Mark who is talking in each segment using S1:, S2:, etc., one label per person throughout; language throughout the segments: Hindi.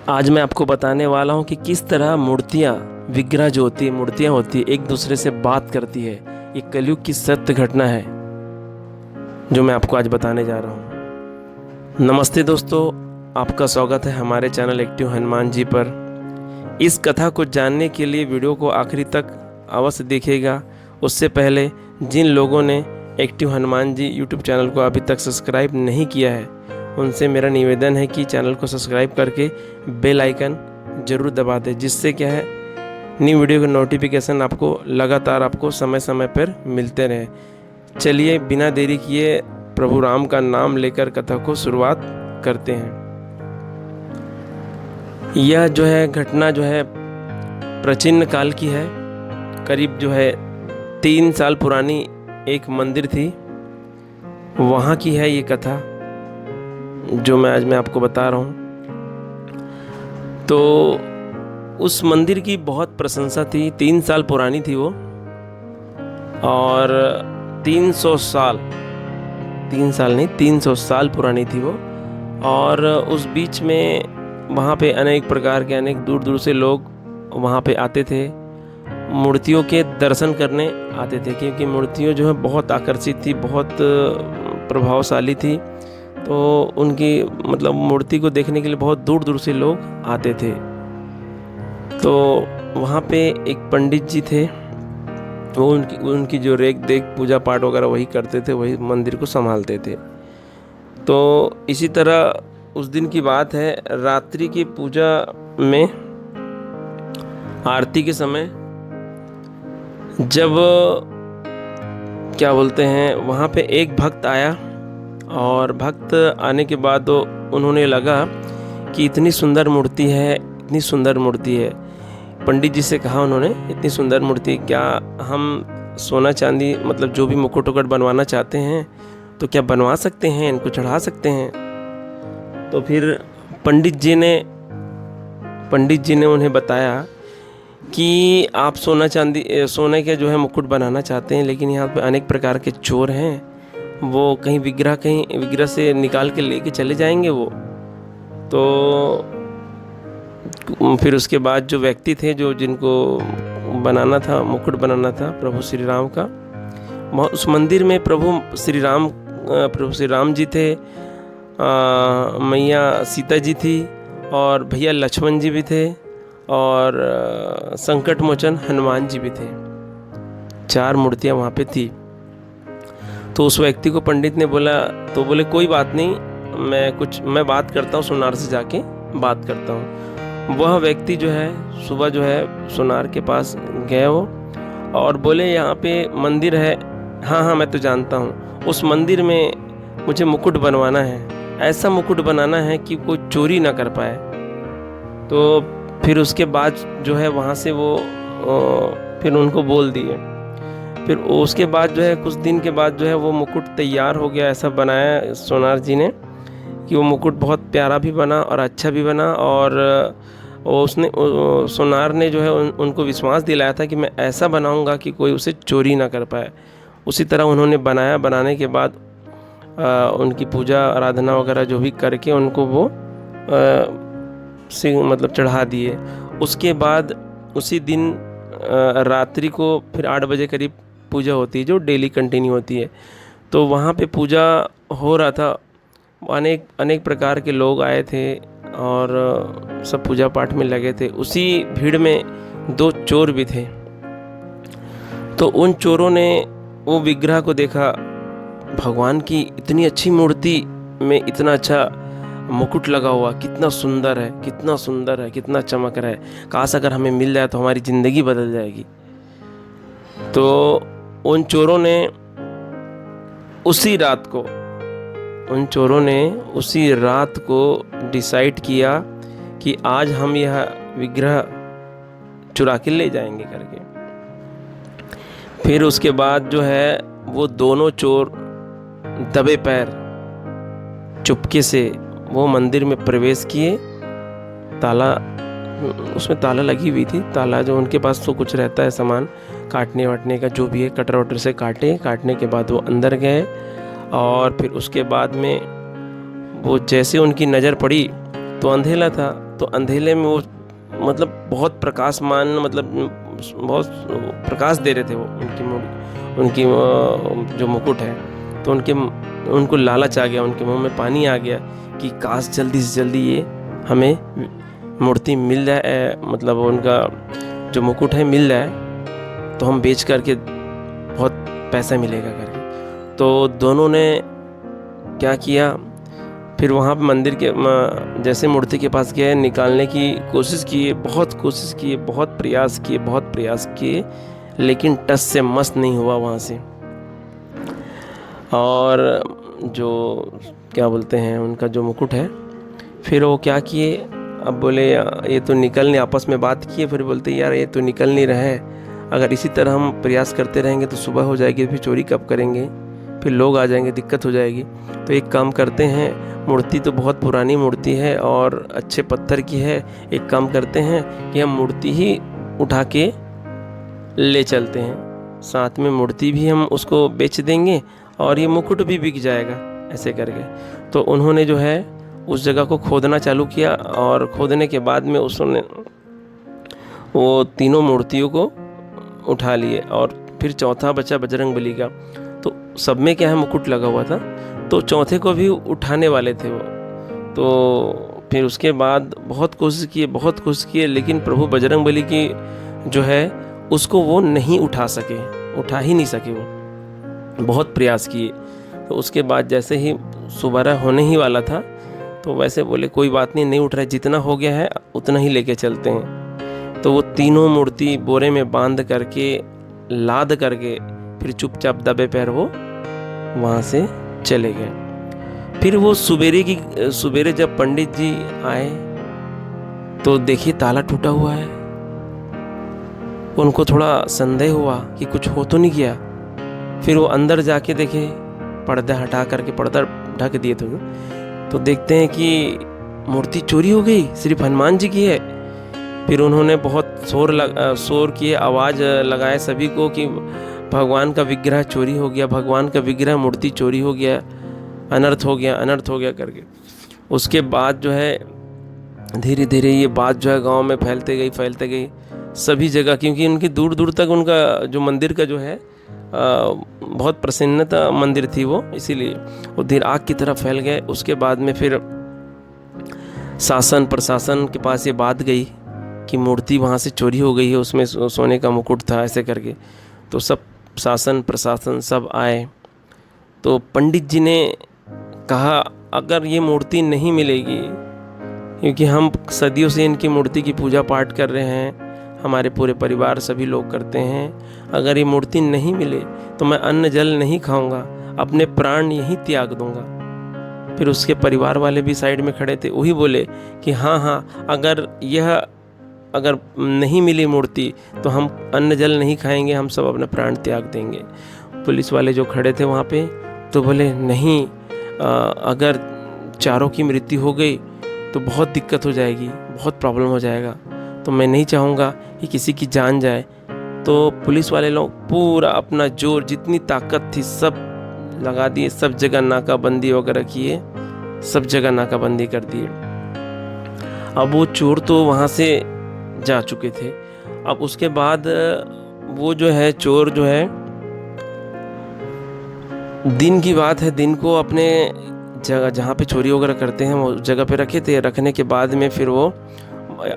S1: आज मैं आपको बताने वाला हूँ कि किस तरह मूर्तियाँ विग्रह जो होती है मूर्तियाँ होती है एक दूसरे से बात करती है। ये कलयुग की सत्य घटना है जो मैं आपको आज बताने जा रहा हूँ। नमस्ते दोस्तों, आपका स्वागत है हमारे चैनल एक्टिव हनुमान जी पर। इस कथा को जानने के लिए वीडियो को आखिरी तक अवश्य देखिएगा। उससे पहले जिन लोगों ने active Hanuman ji YouTube channel को अभी तक सब्सक्राइब नहीं किया है उनसे मेरा निवेदन है कि चैनल को सब्सक्राइब करके बेल आइकन ज़रूर दबा दें, जिससे क्या है न्यू वीडियो का नोटिफिकेशन आपको लगातार समय समय पर मिलते रहे। चलिए बिना देरी किए प्रभु राम का नाम लेकर कथा को शुरुआत करते हैं। यह जो है घटना जो है प्राचीन काल की है। करीब जो है 3 साल पुरानी एक मंदिर थी, वहाँ की है ये कथा जो मैं आपको बता रहा हूँ। तो उस मंदिर की बहुत प्रशंसा थी। 3 साल पुरानी थी वो, और 300 साल 3 साल नहीं 300 साल पुरानी थी वो। और उस बीच में वहाँ पे अनेक प्रकार के अनेक दूर दूर से लोग वहाँ पे आते थे, मूर्तियों के दर्शन करने आते थे, क्योंकि मूर्तियाँ जो है बहुत आकर्षित थी, बहुत प्रभावशाली थी। तो उनकी मतलब मूर्ति को देखने के लिए बहुत दूर दूर से लोग आते थे। तो वहाँ पे एक पंडित जी थे, वो उनकी जो रेख देख पूजा पाठ वगैरह वही करते थे, वही मंदिर को संभालते थे। तो इसी तरह उस दिन की बात है, रात्रि की पूजा में आरती के समय जब क्या बोलते हैं वहाँ पे एक भक्त आया, और भक्त आने के बाद तो उन्होंने लगा कि इतनी सुंदर मूर्ति है, इतनी सुंदर मूर्ति है। पंडित जी से कहा उन्होंने, इतनी सुंदर मूर्ति, क्या हम सोना चांदी मतलब जो भी मुकुट वुकुट बनवाना चाहते हैं तो क्या बनवा सकते हैं, इनको चढ़ा सकते हैं? तो फिर पंडित जी ने उन्हें बताया कि आप सोने के जो है मुकुट बनाना चाहते हैं, लेकिन यहाँ पे अनेक प्रकार के चोर हैं, वो कहीं विग्रह से निकाल के लेके चले जाएंगे वो। तो फिर उसके बाद जो व्यक्ति थे जो जिनको बनाना था, मुकुट बनाना था प्रभु श्री राम का, उस मंदिर में प्रभु श्री राम जी थे, मैया सीता जी थी, और भैया लक्ष्मण जी भी थे, और संकट मोचन हनुमान जी भी थे। 4 मूर्तियाँ वहाँ पे थी। तो उस व्यक्ति को पंडित ने बोला, तो बोले कोई बात नहीं, मैं बात करता हूँ, सोनार से जाके बात करता हूँ। वह व्यक्ति जो है सुबह जो है सोनार के पास गए वो, और बोले यहाँ पे मंदिर है। हाँ मैं तो जानता हूँ, उस मंदिर में मुझे मुकुट बनवाना है, ऐसा मुकुट बनाना है कि कोई चोरी ना कर पाए। तो फिर उसके बाद जो है वहाँ से वो फिर उनको बोल दिए। फिर उसके बाद जो है कुछ दिन के बाद जो है वो मुकुट तैयार हो गया। ऐसा बनाया सोनार जी ने कि वो मुकुट बहुत प्यारा भी बना और अच्छा भी बना, और सोनार ने जो है उनको विश्वास दिलाया था कि मैं ऐसा बनाऊंगा कि कोई उसे चोरी ना कर पाए। उसी तरह उन्होंने बनाया। बनाने के बाद उनकी पूजा आराधना वगैरह जो भी करके उनको वो मतलब चढ़ा दिए। उसके बाद उसी दिन रात्रि को फिर 8 बजे करीब पूजा होती है, जो डेली कंटिन्यू होती है। तो वहाँ पे पूजा हो रहा था, अनेक प्रकार के लोग आए थे और सब पूजा पाठ में लगे थे। उसी भीड़ में 2 चोर भी थे। तो उन चोरों ने वो विग्रह को देखा, भगवान की इतनी अच्छी मूर्ति में इतना अच्छा मुकुट लगा हुआ, कितना सुंदर है, कितना सुंदर है, कितना चमक रहा है, काश अगर हमें मिल जाए तो हमारी ज़िंदगी बदल जाएगी। तो उन चोरों ने उसी रात को डिसाइड किया कि आज हम यह विग्रह चुरा के ले जाएंगे करके। फिर उसके बाद जो है वो दोनों चोर दबे पैर चुपके से वो मंदिर में प्रवेश किए। उसमें ताला लगी हुई थी, ताला जो उनके पास तो कुछ रहता है सामान काटने वाटने का, जो भी है कटर वटर से काटने के बाद वो अंदर गए। और फिर उसके बाद में वो जैसे उनकी नज़र पड़ी तो अंधेला था, तो अंधेरे में वो मतलब बहुत प्रकाशमान, मतलब बहुत प्रकाश दे रहे थे वो, उनकी जो मुकुट है। तो उनको लालच आ गया, उनके मुंह में पानी आ गया कि काश जल्दी से जल्दी ये हमें मूर्ति मिल जाए, मतलब उनका जो मुकुट है मिल जाए, तो हम बेच करके बहुत पैसा मिलेगा करके। तो दोनों ने क्या किया, फिर वहाँ पे मंदिर के जैसे मूर्ति के पास गए, निकालने की कोशिश किए, बहुत कोशिश किए, बहुत प्रयास किए, लेकिन टस से मस नहीं हुआ वहाँ से। और जो क्या बोलते हैं उनका जो मुकुट है, फिर वो क्या किए, अब बोले ये तो निकलने, आपस में बात किए, फिर बोलते यार ये तो निकल नहीं रहा है, अगर इसी तरह हम प्रयास करते रहेंगे तो सुबह हो जाएगी, फिर चोरी कब करेंगे, फिर लोग आ जाएंगे, दिक्कत हो जाएगी। तो एक काम करते हैं, मूर्ति तो बहुत पुरानी मूर्ति है और अच्छे पत्थर की है, एक काम करते हैं कि हम मूर्ति ही उठा के ले चलते हैं, साथ में मूर्ति भी हम उसको बेच देंगे और ये मुकुट भी बिक जाएगा, ऐसे करके। तो उन्होंने जो है उस जगह को खोदना चालू किया, और खोदने के बाद में उसने वो तीनों मूर्तियों को उठा लिए, और फिर चौथा बचा बजरंगबली का। तो सब में क्या है, मुकुट लगा हुआ था, तो चौथे को भी उठाने वाले थे वो। तो फिर उसके बाद बहुत कोशिश किए, लेकिन प्रभु बजरंगबली की जो है उसको वो नहीं उठा ही नहीं सके, वो बहुत प्रयास किए। तो उसके बाद जैसे ही सुबह होने ही वाला था, तो वैसे बोले कोई बात नहीं उठ रहा है, जितना हो गया है उतना ही लेके चलते हैं। तो वो तीनों मूर्ति बोरे में बांध करके, लाद करके, फिर चुपचाप दबे पैर वो वहाँ से चले गए। फिर वो सुबेरे जब पंडित जी आए तो देखिए ताला टूटा हुआ है। उनको थोड़ा संदेह हुआ कि कुछ हो तो नहीं गया। फिर वो अंदर जाके देखे, पर्दा हटा करके, पर्दा ढक दिए थे, तो देखते हैं कि मूर्ति चोरी हो गई, सिर्फ हनुमान जी की है। फिर उन्होंने बहुत शोर किए, आवाज़ लगाए सभी को कि भगवान का विग्रह चोरी हो गया, भगवान का विग्रह मूर्ति चोरी हो गया, अनर्थ हो गया करके। उसके बाद जो है धीरे धीरे ये बात जो है गांव में फैलते गई सभी जगह, क्योंकि उनकी दूर दूर तक उनका जो मंदिर का जो है बहुत प्रसन्नता मंदिर थी वो, इसीलिए वो धीरे आग की तरह फैल गए। उसके बाद में फिर शासन प्रशासन के पास ये बात गई कि मूर्ति वहाँ से चोरी हो गई है, उसमें सोने का मुकुट था, ऐसे करके। तो सब शासन प्रशासन सब आए। तो पंडित जी ने कहा अगर ये मूर्ति नहीं मिलेगी, क्योंकि हम सदियों से इनकी मूर्ति की पूजा पाठ कर रहे हैं, हमारे पूरे परिवार सभी लोग करते हैं, अगर ये मूर्ति नहीं मिले तो मैं अन्न जल नहीं खाऊंगा, अपने प्राण यहीं त्याग दूंगा। फिर उसके परिवार वाले भी साइड में खड़े थे, वही बोले कि हाँ अगर नहीं मिली मूर्ति तो हम अन्न जल नहीं खाएंगे, हम सब अपना प्राण त्याग देंगे। पुलिस वाले जो खड़े थे वहाँ पे तो बोले नहीं, अगर चारों की मृत्यु हो गई तो बहुत दिक्कत हो जाएगी, बहुत प्रॉब्लम हो जाएगा, तो मैं नहीं चाहूँगा कि किसी की जान जाए। तो पुलिस वाले लोग पूरा अपना जोर, जितनी ताकत थी सब लगा दिए, सब जगह नाकाबंदी वगैरह किए, सब जगह नाकाबंदी कर दिए। अब वो चोर तो वहाँ से जा चुके थे। अब उसके बाद वो जो है चोर जो है, दिन की बात है, दिन को अपने जगह जहाँ पे चोरी वगैरह करते हैं वो जगह पे रखे थे। रखने के बाद में फिर वो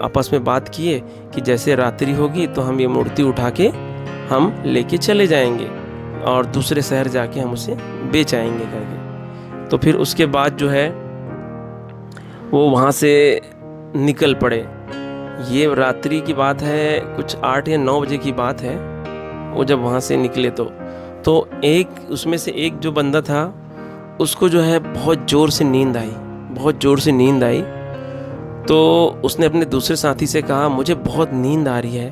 S1: आपस में बात किए कि जैसे रात्रि होगी तो हम ये मूर्ति उठा के हम लेके चले जाएंगे और दूसरे शहर जाके हम उसे बेच आएंगे करके। तो फिर उसके बाद जो है वो वहाँ से निकल पड़े। ये रात्रि की बात है, कुछ 8 या 9 बजे की बात है। वो जब वहाँ से निकले तो एक उसमें से एक जो बंदा था उसको जो है बहुत ज़ोर से नींद आई। तो उसने अपने दूसरे साथी से कहा मुझे बहुत नींद आ रही है,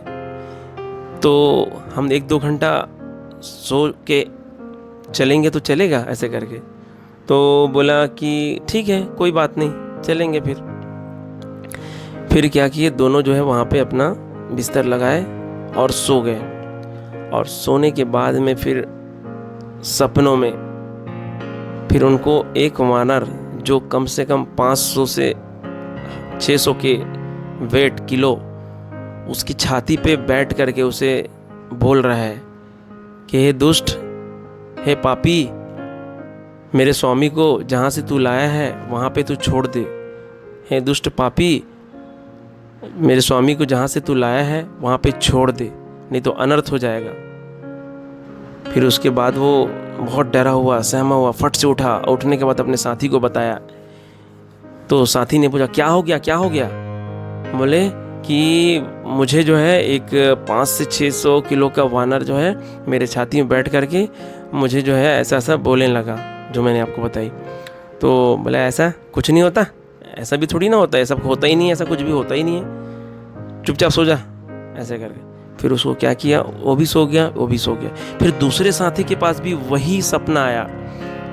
S1: तो हम 1-2 घंटा सो के चलेंगे तो चलेगा, ऐसे करके। तो बोला कि ठीक है कोई बात नहीं, चलेंगे। फिर क्या किए, दोनों जो है वहाँ पे अपना बिस्तर लगाए और सो गए। और सोने के बाद में फिर सपनों में फिर उनको एक वानर जो कम से कम 500 से 600 के वेट किलो उसकी छाती पे बैठ करके उसे बोल रहा है कि हे दुष्ट, हे पापी, मेरे स्वामी को जहाँ से तू लाया है वहाँ पे तू छोड़ दे। हे दुष्ट पापी, मेरे स्वामी को जहाँ से तू लाया है वहाँ पे छोड़ दे, नहीं तो अनर्थ हो जाएगा। फिर उसके बाद वो बहुत डरा हुआ, सहमा हुआ, फट से उठा। उठने के बाद अपने साथी को बताया। तो साथी ने पूछा, क्या हो गया, क्या हो गया? बोले कि मुझे जो है एक 500 से 600 किलो का वानर जो है मेरे छाती में बैठ करके मुझे जो है ऐसा ऐसा बोलने लगा, जो मैंने आपको बताई। तो बोला, ऐसा कुछ नहीं होता, ऐसा भी थोड़ी ना होता है, सब होता ही नहीं है, ऐसा कुछ भी होता ही नहीं है, चुपचाप सो जा, ऐसे करके। फिर उसको क्या किया, वो भी सो गया, वो भी सो गया। फिर दूसरे साथी के पास भी वही सपना आया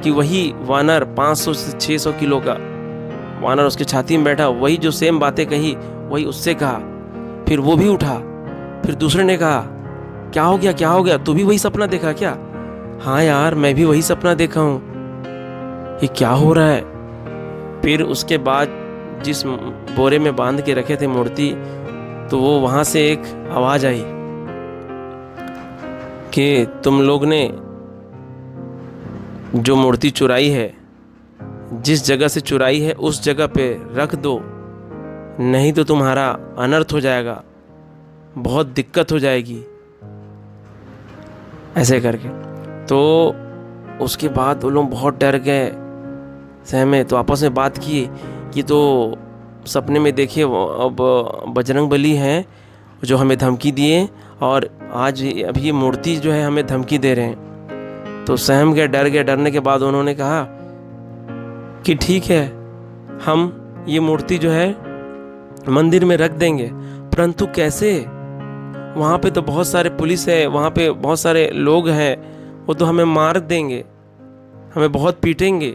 S1: कि वही वानर 500 से 600 किलो का वानर उसके छाती में बैठा, वही जो सेम बातें कही वही उससे कहा। फिर वो भी उठा। फिर दूसरे ने कहा, क्या हो गया, क्या हो गया, तू भी वही सपना देखा क्या? हाँ यार, मैं भी वही सपना देखा हूँ, ये क्या हो रहा है? फिर उसके बाद जिस बोरे में बांध के रखे थे मूर्ति, तो वो वहाँ से एक आवाज़ आई कि तुम लोग ने जो मूर्ति चुराई है, जिस जगह से चुराई है उस जगह पे रख दो, नहीं तो तुम्हारा अनर्थ हो जाएगा, बहुत दिक्कत हो जाएगी, ऐसे करके। तो उसके बाद वो लोग बहुत डर गए, सहमे। तो आपस में बात की कि तो सपने में देखिए अब बजरंग बली हैं जो हमें धमकी दिए, और आज अभी ये मूर्ति जो है हमें धमकी दे रहे हैं। तो सहम गए, डर गए। डरने के बाद उन्होंने कहा कि ठीक है, हम ये मूर्ति जो है मंदिर में रख देंगे, परंतु कैसे? वहाँ पे तो बहुत सारे पुलिस है, वहाँ पे बहुत सारे लोग हैं, वो तो हमें मार देंगे, हमें बहुत पीटेंगे।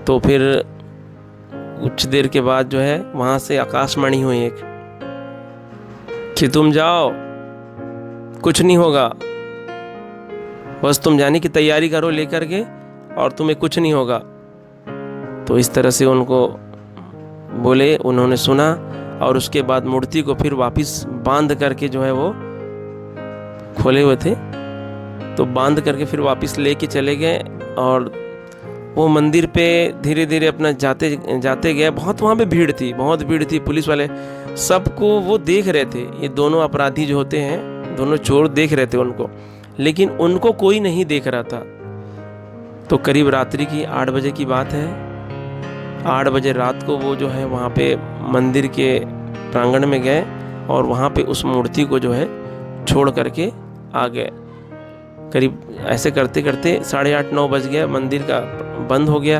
S1: तो फिर कुछ देर के बाद जो है वहाँ से आकाशवाणी हुई एक कि तुम जाओ, कुछ नहीं होगा, बस तुम जाने की तैयारी करो लेकर के, और तुम्हें कुछ नहीं होगा। तो इस तरह से उनको बोले, उन्होंने सुना, और उसके बाद मूर्ति को फिर वापस बांध करके जो है वो खोले हुए थे, तो बांध करके फिर वापस लेके चले गए। और वो मंदिर पे धीरे धीरे अपना जाते जाते गए। बहुत वहाँ पे भीड़ थी, बहुत भीड़ थी, पुलिस वाले सबको वो देख रहे थे। ये दोनों अपराधी जो होते हैं, दोनों चोर देख रहे थे उनको, लेकिन उनको कोई नहीं देख रहा था। तो करीब रात्रि की 8 बजे की बात है। 8 बजे रात को वो जो है वहाँ पे मंदिर के प्रांगण में गए, और वहाँ पे उस मूर्ति को जो है छोड़ करके आ गए। करीब ऐसे करते करते 8:30-9 बज गया, मंदिर का बंद हो गया।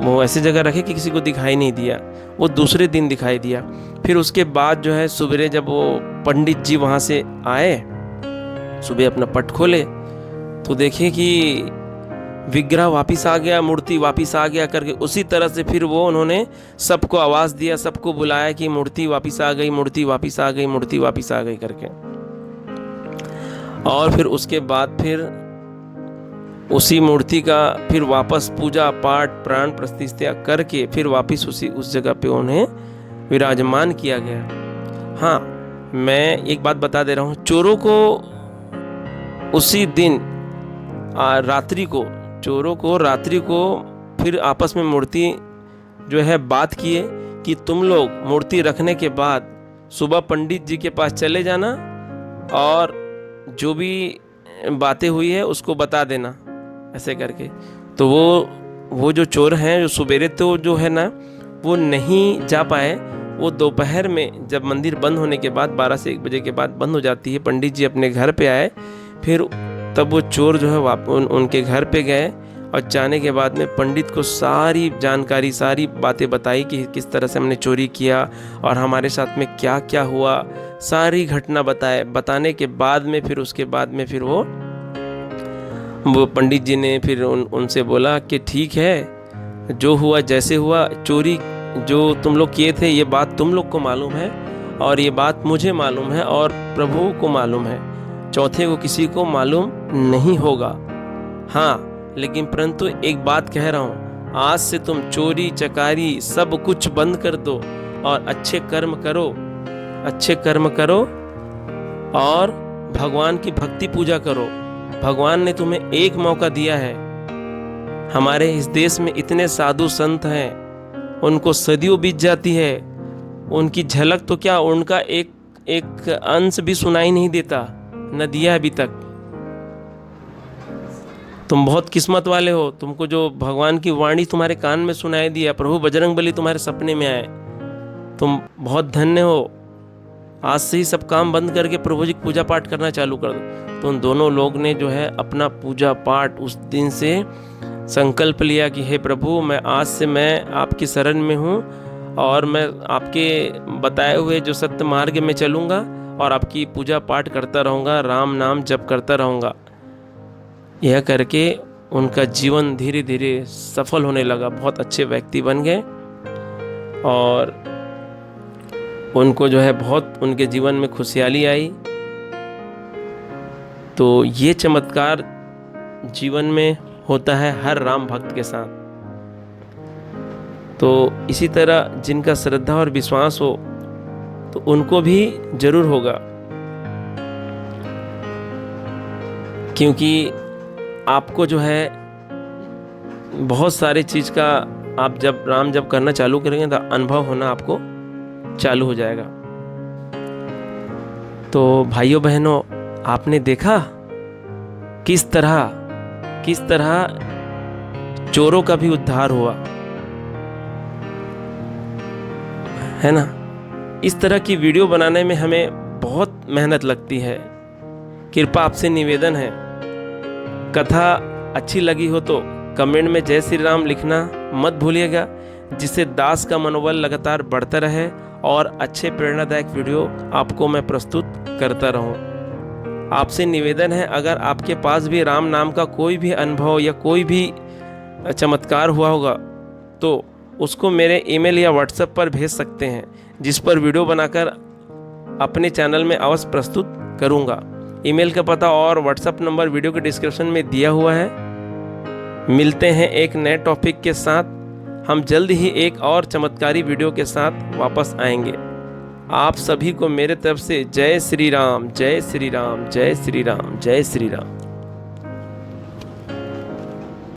S1: वो ऐसी जगह रखे कि किसी को दिखाई नहीं दिया। वो दूसरे दिन दिखाई दिया। फिर उसके बाद जो है सुबह जब वो पंडित जी वहाँ से आए, सुबह अपना पट खोले, तो देखे कि विग्रह वापस आ गया, मूर्ति वापस आ गया करके। उसी तरह से फिर वो उन्होंने सबको आवाज़ दिया, सबको बुलाया कि मूर्ति वापस आ गई, मूर्ति वापस आ गई, मूर्ति वापस आ गई करके। और फिर उसके बाद फिर उसी मूर्ति का फिर वापस पूजा पाठ प्राण प्रतिष्ठा करके फिर वापस उस जगह पे उन्हें विराजमान किया गया। हाँ, मैं एक बात बता दे रहा हूँ, चोरों को उसी दिन रात्रि को फिर आपस में मूर्ति जो है बात किए कि तुम लोग मूर्ति रखने के बाद सुबह पंडित जी के पास चले जाना, और जो भी बातें हुई है उसको बता देना, ऐसे करके। तो वो जो चोर हैं, जो सुबेरे तो जो है ना वो नहीं जा पाए। वो दोपहर में जब मंदिर बंद होने के बाद 12 से 1 बजे के बाद बंद हो जाती है, पंडित जी अपने घर पे आए, फिर तब वो चोर जो है उनके घर पे गए, और जाने के बाद में पंडित को सारी जानकारी, सारी बातें बताई कि किस तरह से हमने चोरी किया और हमारे साथ में क्या क्या हुआ, सारी घटना बताने के बाद में फिर उसके बाद में फिर वो पंडित जी ने फिर उनसे बोला कि ठीक है, जो हुआ जैसे हुआ, चोरी जो तुम लोग किए थे ये बात तुम लोग को मालूम है, और ये बात मुझे मालूम है, और प्रभु को मालूम है, चौथे को किसी को मालूम नहीं होगा। हाँ, लेकिन परंतु एक बात कह रहा हूँ, आज से तुम चोरी चकारी सब कुछ बंद कर दो, और अच्छे कर्म करो, अच्छे कर्म करो और भगवान की भक्ति पूजा करो। भगवान ने तुम्हें एक मौका दिया है। हमारे इस देश में इतने साधु संत हैं, उनको सदियों बीत जाती है, उनकी झलक तो क्या, उनका एक अंश भी सुनाई नहीं देता, न दिया अभी तक। तुम बहुत किस्मत वाले हो, तुमको जो भगवान की वाणी तुम्हारे कान में सुनाई दिया, प्रभु बजरंगबली तुम्हारे सपने में आए, तुम बहुत धन्य हो। आज से ही सब काम बंद करके प्रभु जी की पूजा पाठ करना चालू कर दो। तो उन दोनों लोग ने जो है अपना पूजा पाठ उस दिन से संकल्प लिया कि हे प्रभु, मैं आज से मैं आपकी शरण में हूँ और मैं आपके बताए हुए जो सत्य मार्ग में चलूँगा और आपकी पूजा पाठ करता रहूँगा, राम नाम जप करता रहूँगा। यह करके उनका जीवन धीरे धीरे सफल होने लगा, बहुत अच्छे व्यक्ति बन गए और उनको जो है बहुत उनके जीवन में खुशहाली आई। तो ये चमत्कार जीवन में होता है हर राम भक्त के साथ। तो इसी तरह जिनका श्रद्धा और विश्वास हो तो उनको भी जरूर होगा, क्योंकि आपको जो है बहुत सारी चीज़ का आप जब राम जब करना चालू करेंगे तो अनुभव होना आपको चालू हो जाएगा। तो भाइयों बहनों, आपने देखा किस तरह चोरों का भी उद्धार हुआ, है ना। इस तरह की वीडियो बनाने में हमें बहुत मेहनत लगती है। कृपा आपसे निवेदन है, कथा अच्छी लगी हो तो कमेंट में जय श्री राम लिखना मत भूलिएगा, जिससे दास का मनोबल लगातार बढ़ता रहे और अच्छे प्रेरणादायक वीडियो आपको मैं प्रस्तुत करता रहूं। आपसे निवेदन है, अगर आपके पास भी राम नाम का कोई भी अनुभव या कोई भी चमत्कार हुआ होगा तो उसको मेरे ईमेल या व्हाट्सएप पर भेज सकते हैं, जिस पर वीडियो बनाकर अपने चैनल में अवश्य प्रस्तुत करूंगा। ईमेल का पता और व्हाट्सएप नंबर वीडियो के डिस्क्रिप्शन में दिया हुआ है। मिलते हैं एक नए टॉपिक के साथ। हम जल्द ही एक और चमत्कारी वीडियो के साथ वापस आएंगे। आप सभी को मेरे तरफ से जय श्री राम, जय श्री राम, जय श्री राम, जय श्री राम।